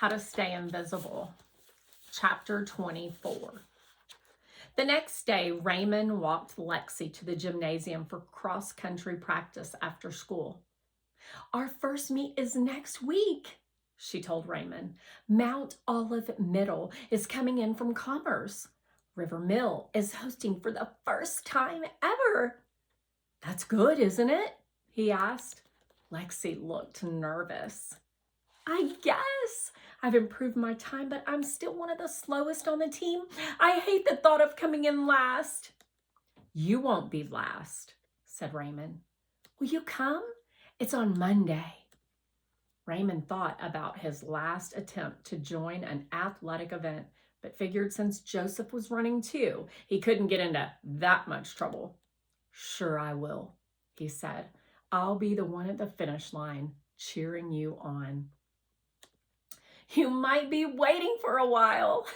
How to Stay Invisible, Chapter 24. The next day, Raymond walked Lexi to the gymnasium for cross-country practice after school. "Our first meet is next week," she told Raymond. "Mount Olive Middle is coming in from Commerce. River Mill is hosting for the first time ever." "That's good, isn't it?" he asked. Lexi looked nervous. "I guess. I've improved my time, but I'm still one of the slowest on the team. I hate the thought of coming in last." "You won't be last," said Raymond. "Will you come? It's on Monday." Raymond thought about his last attempt to join an athletic event, but figured since Joseph was running too, he couldn't get into that much trouble. "Sure I will," he said. "I'll be the one at the finish line, cheering you on." "You might be waiting for a while,"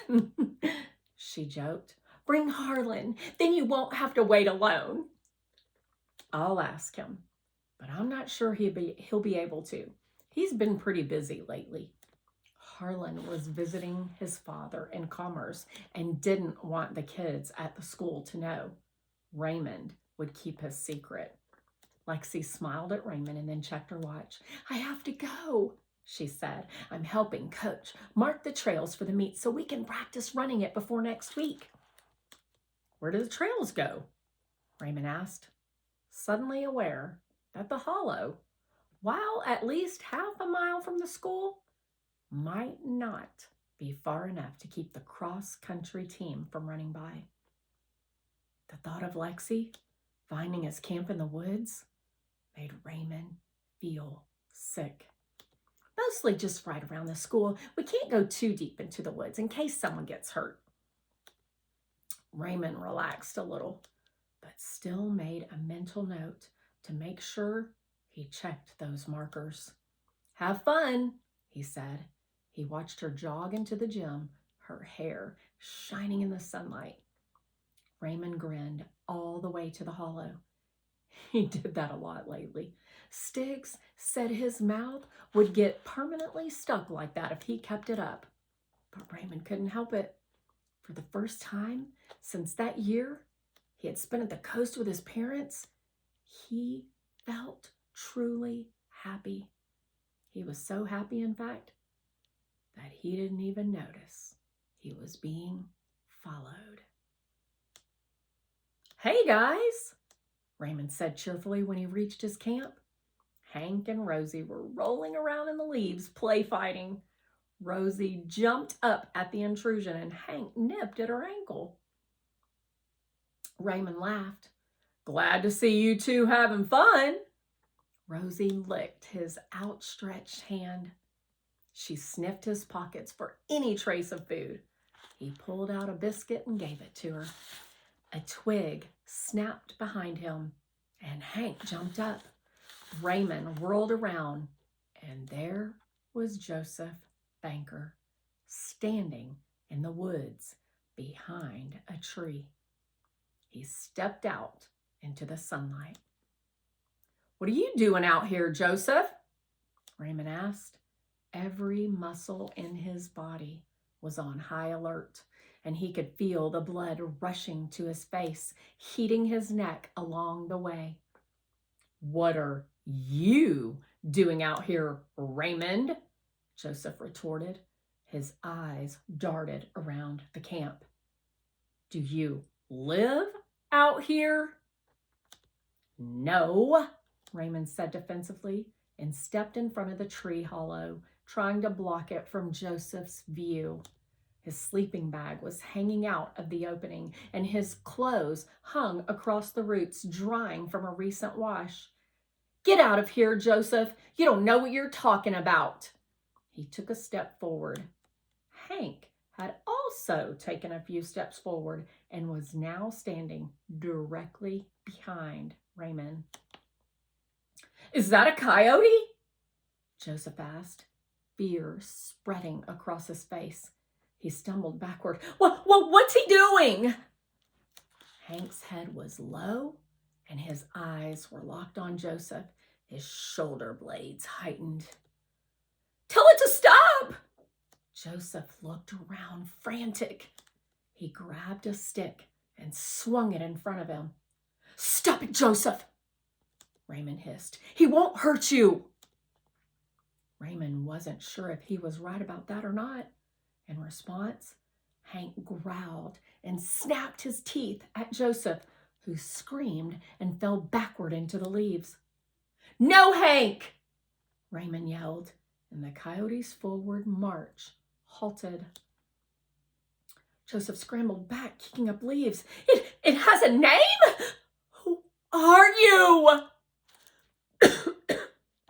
she joked. "Bring Harlan, then you won't have to wait alone." "I'll ask him, but I'm not sure he'll be able to. He's been pretty busy lately." Harlan was visiting his father in Commerce and didn't want the kids at the school to know. Raymond would keep his secret. Lexi smiled at Raymond and then checked her watch. "I have to go," she said. "I'm helping Coach mark the trails for the meet so we can practice running it before next week." "Where do the trails go?" Raymond asked, suddenly aware that the hollow, while at least half a mile from the school, might not be far enough to keep the cross-country team from running by. The thought of Lexi finding his camp in the woods made Raymond feel sick. "Mostly just right around the school. We can't go too deep into the woods in case someone gets hurt." Raymond relaxed a little, but still made a mental note to make sure he checked those markers. "Have fun," he said. He watched her jog into the gym, her hair shining in the sunlight. Raymond grinned all the way to the hollow. He did that a lot lately. Sticks said his mouth would get permanently stuck like that if he kept it up. But Raymond couldn't help it. For the first time since that year he had spent at the coast with his parents, he felt truly happy. He was so happy, in fact, that he didn't even notice he was being followed. "Hey, guys," Raymond said cheerfully when he reached his camp. Hank and Rosie were rolling around in the leaves, play fighting. Rosie jumped up at the intrusion and Hank nipped at her ankle. Raymond laughed. "Glad to see you two having fun." Rosie licked his outstretched hand. She sniffed his pockets for any trace of food. He pulled out a biscuit and gave it to her. A twig snapped behind him, and Hank jumped up. Raymond whirled around, and there was Joseph Banker, standing in the woods behind a tree. He stepped out into the sunlight. "What are you doing out here, Joseph?" Raymond asked. Every muscle in his body was on high alert, and he could feel the blood rushing to his face, heating his neck along the way. "What are you doing out here, Raymond?" Joseph retorted. His eyes darted around the camp. "Do you live out here?" "No," Raymond said defensively, and stepped in front of the tree hollow, trying to block it from Joseph's view. His sleeping bag was hanging out of the opening, and his clothes hung across the roots, drying from a recent wash. "Get out of here, Joseph. You don't know what you're talking about." He took a step forward. Hank had also taken a few steps forward and was now standing directly behind Raymond. "Is that a coyote?" Joseph asked, fear spreading across his face. He stumbled backward. What's he doing?" Hank's head was low, and his eyes were locked on Joseph. His shoulder blades heightened. "Tell it to stop!" Joseph looked around frantic. He grabbed a stick and swung it in front of him. "Stop it, Joseph!" Raymond hissed. "He won't hurt you!" Raymond wasn't sure if he was right about that or not. In response, Hank growled and snapped his teeth at Joseph, who screamed and fell backward into the leaves. "No, Hank!" Raymond yelled, and the coyote's forward march halted. Joseph scrambled back, kicking up leaves. It has a name? Who are you?"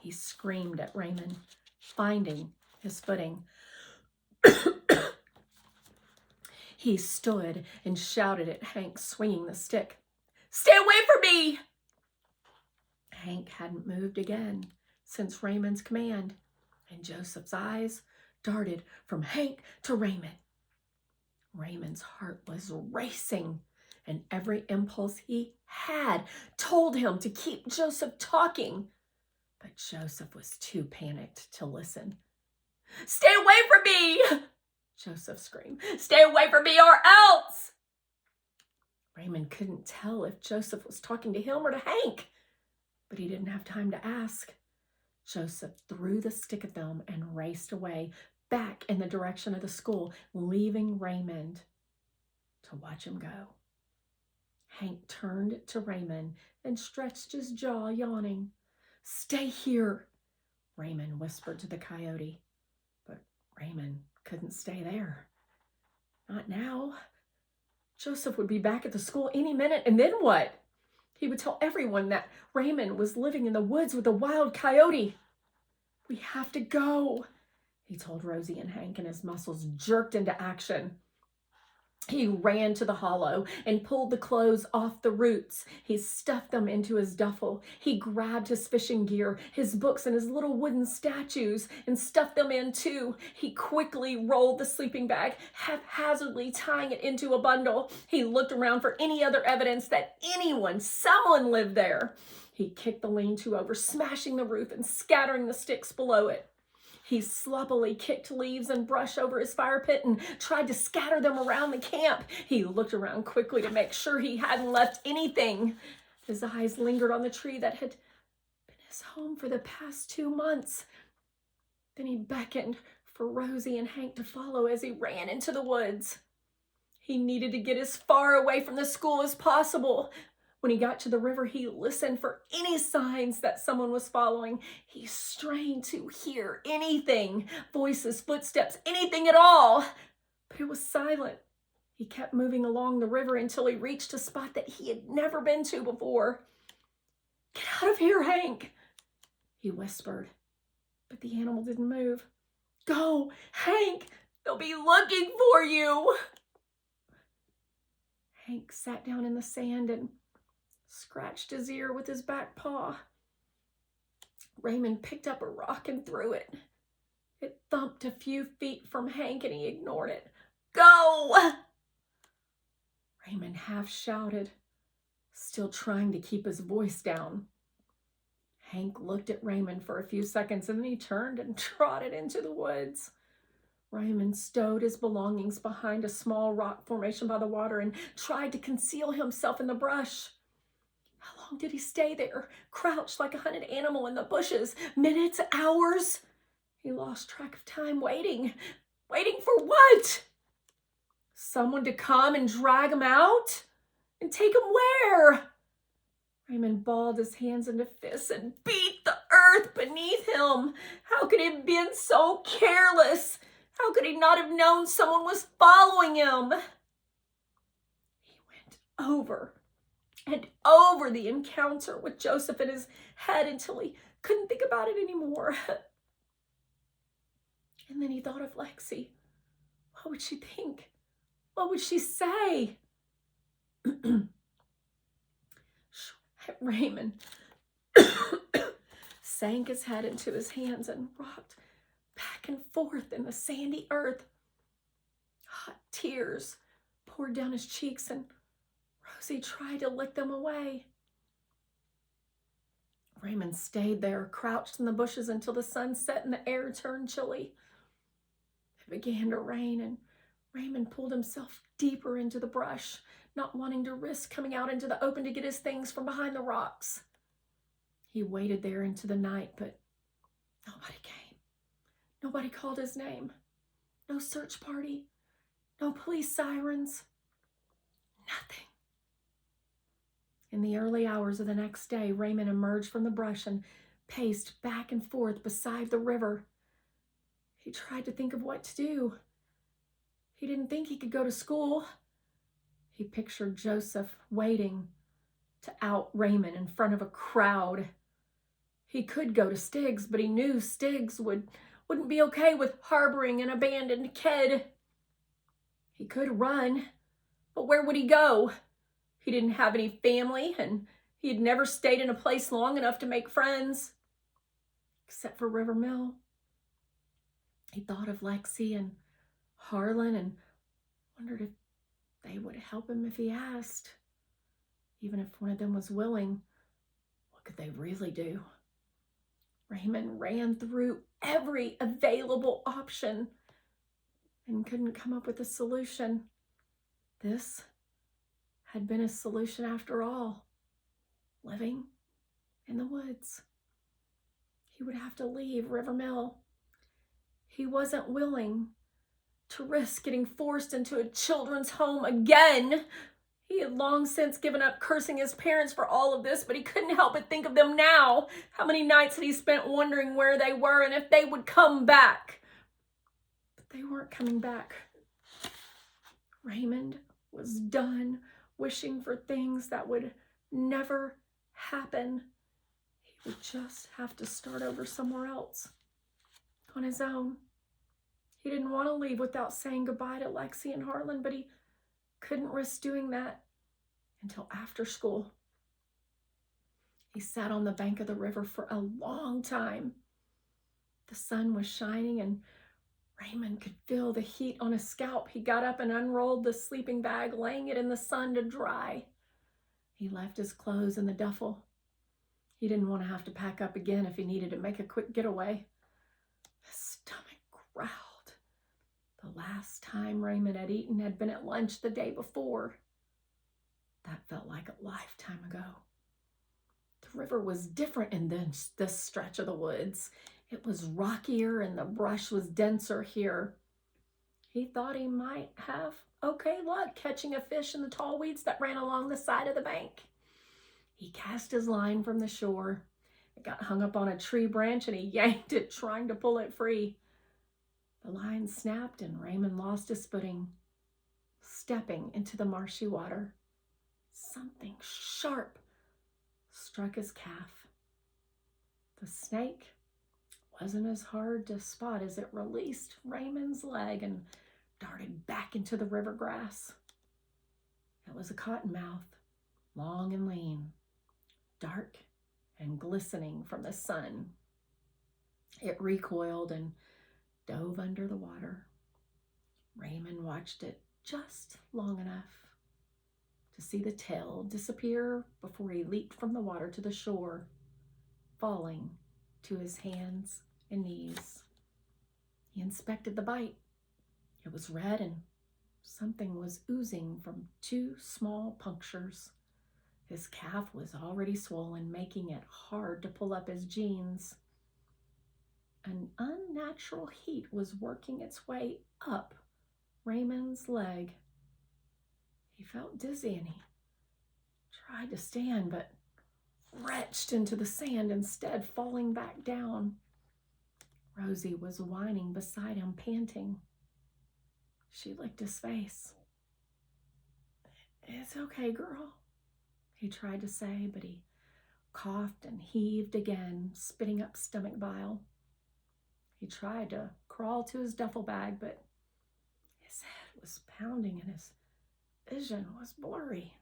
He screamed at Raymond, finding his footing. He stood and shouted at Hank, swinging the stick. "Stay away from me!" Hank hadn't moved again since Raymond's command, and Joseph's eyes darted from Hank to Raymond. Raymond's heart was racing, and every impulse he had told him to keep Joseph talking. But Joseph was too panicked to listen. "Stay away from me!" Joseph screamed. "Stay away from me or else!" Raymond couldn't tell if Joseph was talking to him or to Hank, but he didn't have time to ask. Joseph threw the stick at them and raced away, back in the direction of the school, leaving Raymond to watch him go. Hank turned to Raymond and stretched his jaw, yawning. "Stay here," Raymond whispered to the coyote. But Raymond couldn't stay there. Not now. Joseph would be back at the school any minute, and then what? He would tell everyone that Raymond was living in the woods with a wild coyote. "We have to go," he told Rosie and Hank, and his muscles jerked into action. He ran to the hollow and pulled the clothes off the roots. He stuffed them into his duffel. He grabbed his fishing gear, his books, and his little wooden statues and stuffed them in too. He quickly rolled the sleeping bag, haphazardly tying it into a bundle. He looked around for any other evidence that someone lived there. He kicked the lean-to over, smashing the roof and scattering the sticks below it. He sloppily kicked leaves and brush over his fire pit and tried to scatter them around the camp. He looked around quickly to make sure he hadn't left anything. His eyes lingered on the tree that had been his home for the past 2 months. Then he beckoned for Rosie and Hank to follow as he ran into the woods. He needed to get as far away from the school as possible. When he got to the river, he listened for any signs that someone was following. He strained to hear anything, voices, footsteps, anything at all. But it was silent. He kept moving along the river until he reached a spot that he had never been to before. "Get out of here, Hank," he whispered. But the animal didn't move. "Go, Hank, they'll be looking for you." Hank sat down in the sand and scratched his ear with his back paw. Raymond picked up a rock and threw it. It thumped a few feet from Hank and he ignored it. "Go!" Raymond half shouted, still trying to keep his voice down. Hank looked at Raymond for a few seconds and then he turned and trotted into the woods. Raymond stowed his belongings behind a small rock formation by the water and tried to conceal himself in the brush. How long did he stay there, crouched like a hunted animal in the bushes? Minutes? Hours? He lost track of time, waiting. Waiting for what? Someone to come and drag him out? And take him where? Raymond balled his hands into fists and beat the earth beneath him. How could he have been so careless? How could he not have known someone was following him? He went over and over the encounter with Joseph in his head until he couldn't think about it anymore. And then he thought of Lexi. What would she think? What would she say? Raymond sank his head into his hands and rocked back and forth in the sandy earth. Hot tears poured down his cheeks and Rosie tried to lick them away. Raymond stayed there, crouched in the bushes until the sun set and the air turned chilly. began to rain, and Raymond pulled himself deeper into the brush, not wanting to risk coming out into the open to get his things from behind the rocks. He waited there into the night, but nobody came. Nobody called his name. No search party. No police sirens. Nothing. In the early hours of the next day, Raymond emerged from the brush and paced back and forth beside the river. He tried to think of what to do. He didn't think he could go to school. He pictured Joseph waiting to out Raymond in front of a crowd. He could go to Stig's, but he knew Stig's wouldn't be okay with harboring an abandoned kid. He could run, but where would he go? He didn't have any family, and he had never stayed in a place long enough to make friends, except for River Mill. He thought of Lexi and Harlan and wondered if they would help him if he asked. Even if one of them was willing, what could they really do? Raymond ran through every available option and couldn't come up with a solution. This had been a solution after all. Living in the woods. He would have to leave River Mill. He wasn't willing to risk getting forced into a children's home again. He had long since given up cursing his parents for all of this, but he couldn't help but think of them now. How many nights had he spent wondering where they were and if they would come back? But they weren't coming back. Raymond was done wishing for things that would never happen. He would just have to start over somewhere else, on his own. He didn't want to leave without saying goodbye to Lexi and Harlan, but he couldn't risk doing that until after school. He sat on the bank of the river for a long time. The sun was shining and Raymond could feel the heat on his scalp. He got up and unrolled the sleeping bag, laying it in the sun to dry. He left his clothes in the duffel. He didn't want to have to pack up again if he needed to make a quick getaway. His stomach growled. The last time Raymond had eaten had been at lunch the day before. That felt like a lifetime ago. The river was different in this stretch of the woods. It was rockier and the brush was denser here. He thought he might have okay luck catching a fish in the tall weeds that ran along the side of the bank. He cast his line from the shore. It got hung up on a tree branch and he yanked it, trying to pull it free. The line snapped and Raymond lost his footing, stepping into the marshy water. Something sharp struck his calf. The snake wasn't as hard to spot as it released Raymond's leg and darted back into the river grass. It was a cottonmouth, long and lean, dark and glistening from the sun. It recoiled and dove under the water. Raymond watched it just long enough to see the tail disappear before he leaped from the water to the shore, falling to his hands and knees. He inspected the bite. It was red and something was oozing from 2 small punctures. His calf was already swollen, making it hard to pull up his jeans. An unnatural heat was working its way up Raymond's leg. He felt dizzy and he tried to stand, but wretched into the sand instead, falling back down. Rosie was whining beside him, panting. She licked his face. "It's okay, girl," he tried to say, but he coughed and heaved again, spitting up stomach bile. He tried to crawl to his duffel bag, but his head was pounding and his vision was blurry.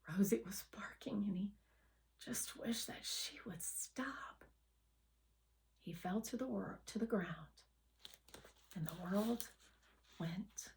Rosie was barking and he just wished that she would stop. He fell to the ground and the world went